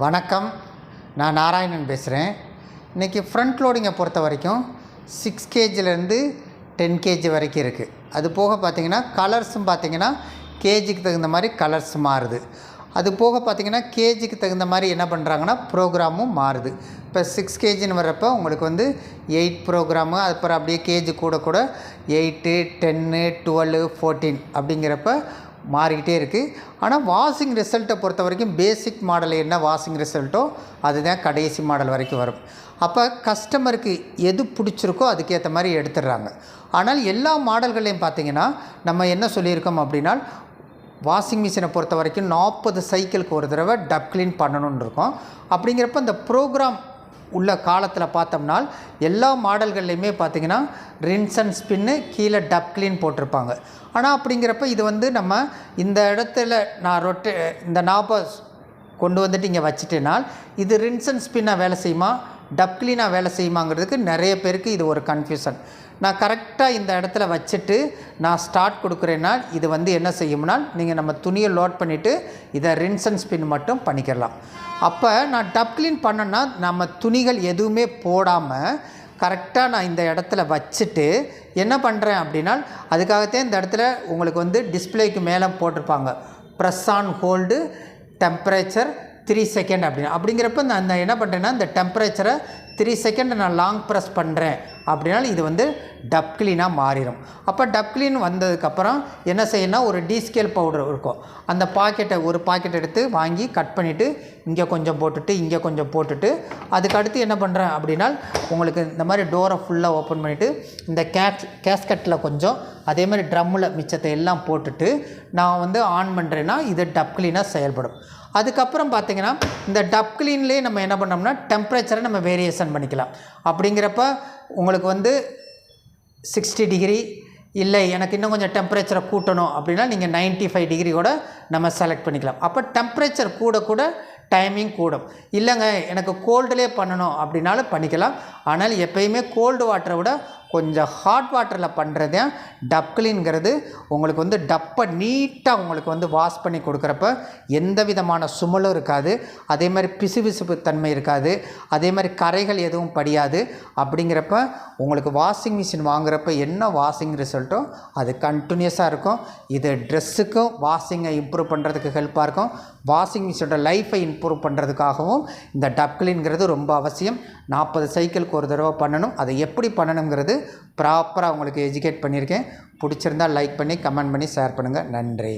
வணக்கம், நான் நாராயணன் பேசுகிறேன். இன்றைக்கி ஃப்ரண்ட் லோடிங்கை பொறுத்த வரைக்கும் 6 kgலேருந்து 10 kg வரைக்கும் இருக்குது. அது போக பார்த்திங்கன்னா கலர்ஸும் பார்த்திங்கன்னா கேஜிக்கு தகுந்த மாதிரி கலர்ஸ் மாறுது. அது போக பார்த்திங்கன்னா கேஜிக்கு தகுந்த மாதிரி என்ன பண்ணுறாங்கன்னா ப்ரோக்ராமும் மாறுது. இப்போ 6 kgன்னு வர்றப்போ உங்களுக்கு வந்து 8 ப்ரோக்ராமு, அப்புறம் அப்படியே கேஜி கூட 8, 10, 12, 14 அப்படிங்கிறப்ப மாறிக்கிட்டே இருக்குது. ஆனால் வாஷிங் ரிசல்ட்டை பொறுத்த வரைக்கும் பேசிக் மாடல் என்ன வாஷிங் ரிசல்ட்டோ அதுதான் கடைசி மாடல் வரைக்கும் வரும். அப்போ கஸ்டமருக்கு எது பிடிச்சிருக்கோ அதுக்கேற்ற மாதிரி எடுத்துடுறாங்க. ஆனால் எல்லா மாடல்களையும் பார்த்திங்கன்னா நம்ம என்ன சொல்லியிருக்கோம் அப்படின்னா, வாஷிங் மிஷினை பொறுத்த வரைக்கும் 40 சைக்கிளுக்கு ஒரு தடவை டப் க்ளீன் பண்ணணுன்னு இருக்கோம். அப்படிங்கிறப்ப இந்த ப்ரோக்ராம் உள்ள காலத்தில் பார்த்தோம்னா எல்லா மாடல்கள்லையுமே பார்த்திங்கன்னா ரின்ஸ் அண்ட் ஸ்பின்னு கீழே டப் க்ளீன் போட்டிருப்பாங்க. ஆனால் அப்படிங்கிறப்ப இது வந்து நம்ம இந்த இடத்துல நான் இந்த நாப்பை கொண்டு வந்துட்டு இங்கே வச்சுட்டேனால் இது ரின்ஸ் அண்ட் ஸ்பின்னாக வேலை செய்யுமா, டப் க்ளீனாக வேலை செய்யுமாங்கிறதுக்கு நிறைய பேருக்கு இது ஒரு கன்ஃபியூஷன். நான் கரெக்டாக இந்த இடத்துல வச்சுட்டு நான் ஸ்டார்ட் கொடுக்குறேன்னா இது வந்து என்ன செய்யும்னா, நீங்கள் நம்ம துணியை லோட் பண்ணிவிட்டு இதை ரின்ஸ் அண்ட் ஸ்பின் மட்டும் பண்ணிக்கிறலாம். அப்போ நான் டப் க்ளீன் பண்ணேன்னா நம்ம துணிகள் எதுவுமே போடாமல் கரெக்டாக நான் இந்த இடத்துல வச்சுட்டு என்ன பண்ணுறேன் அப்படின்னா, அதுக்காகத்தான் இந்த இடத்துல உங்களுக்கு வந்து டிஸ்பிளேக்கு மேலே போட்டிருப்பாங்க press on hold temperature 3 second அப்படிங்கிறப்ப நான் என்ன பண்ணுறேன்னா இந்த டெம்பரேச்சரை 3 செகண்ட் நான் லாங் ப்ரெஸ் பண்ணுறேன் அப்படின்னா இது வந்து டப் க்ளீனாக மாறிடும். அப்போ டப் க்ளீன் வந்ததுக்கப்புறம் என்ன செய்யணும்னா ஒரு டீஸ்கேல் பவுடர் இருக்கும், அந்த ஒரு பாக்கெட் எடுத்து வாங்கி கட் பண்ணிவிட்டு இங்கே கொஞ்சம் போட்டுட்டு இங்கே கொஞ்சம் போட்டுட்டு அதுக்கடுத்து என்ன பண்ணுறேன் அப்படின்னா உங்களுக்கு இந்த மாதிரி டோரை ஃபுல்லாக ஓப்பன் பண்ணிவிட்டு இந்த கேஸ்கட்டில் கொஞ்சம் அதே மாதிரி ட்ரம்மில் மிச்சத்தை எல்லாம் போட்டுட்டு நான் வந்து ஆன் பண்ணுறேன்னா இது டப் க்ளீனாக செயல்படும். அதுக்கப்புறம் பார்த்திங்கன்னா இந்த டப் க்ளீன்லேயே நம்ம என்ன பண்ணோம்னா டெம்பரேச்சரை நம்ம வேரியேஷன் பண்ணிக்கலாம். அப்படிங்கிறப்ப உங்களுக்கு வந்து 60 டிகிரி இல்லை எனக்கு இன்னும் கொஞ்சம் டெம்பரேச்சரை கூட்டணும் அப்படின்னா நீங்கள் 95 டிகிரி கூட நம்ம செலக்ட் பண்ணிக்கலாம். அப்போ டெம்பரேச்சர் கூட டைமிங் கூடும். இல்லைங்க எனக்கு கோல்டுலே பண்ணணும் அப்படின்னாலும் பண்ணிக்கலாம். ஆனால் எப்பயுமே கோல்டு வாட்டரை விட கொஞ்சம் ஹாட் வாட்டரில் பண்ணுறது தான் டப் க்ளீன்கிறது. உங்களுக்கு வந்து டப்பை நீட்டாக உங்களுக்கு வந்து வாஷ் பண்ணி கொடுக்குறப்ப எந்த விதமான சுமலும் இருக்காது, அதே மாதிரி பிசுபிசுப்பு தன்மை இருக்காது, அதே மாதிரி கரைகள் எதுவும் படியாது. அப்படிங்கிறப்ப உங்களுக்கு வாஷிங் மிஷின் வாங்குகிறப்ப என்ன வாஷிங் ரிசல்ட்டோ அது கண்டினியூஸாக இருக்கும். இது ட்ரெஸ்ஸுக்கும் வாஷிங்கை இம்ப்ரூவ் பண்ணுறதுக்கு ஹெல்ப்பாக இருக்கும். வாஷிங் மிஷினோட லைஃப்பை இம்ப்ரூவ் பண்ணுறதுக்காகவும் இந்த டப் க்ளீன்கிறது ரொம்ப அவசியம். 40 சைக்கிளுக்கு ஒரு தடவை பண்ணணும். அதை எப்படி பண்ணணுங்கிறது ப்ராப்பராக உங்களுக்கு எஜுகேட் பண்ணியிருக்கேன். பிடிச்சிருந்தால் லைக் பண்ணி கமெண்ட் பண்ணி ஷேர் பண்ணுங்கள். நன்றி.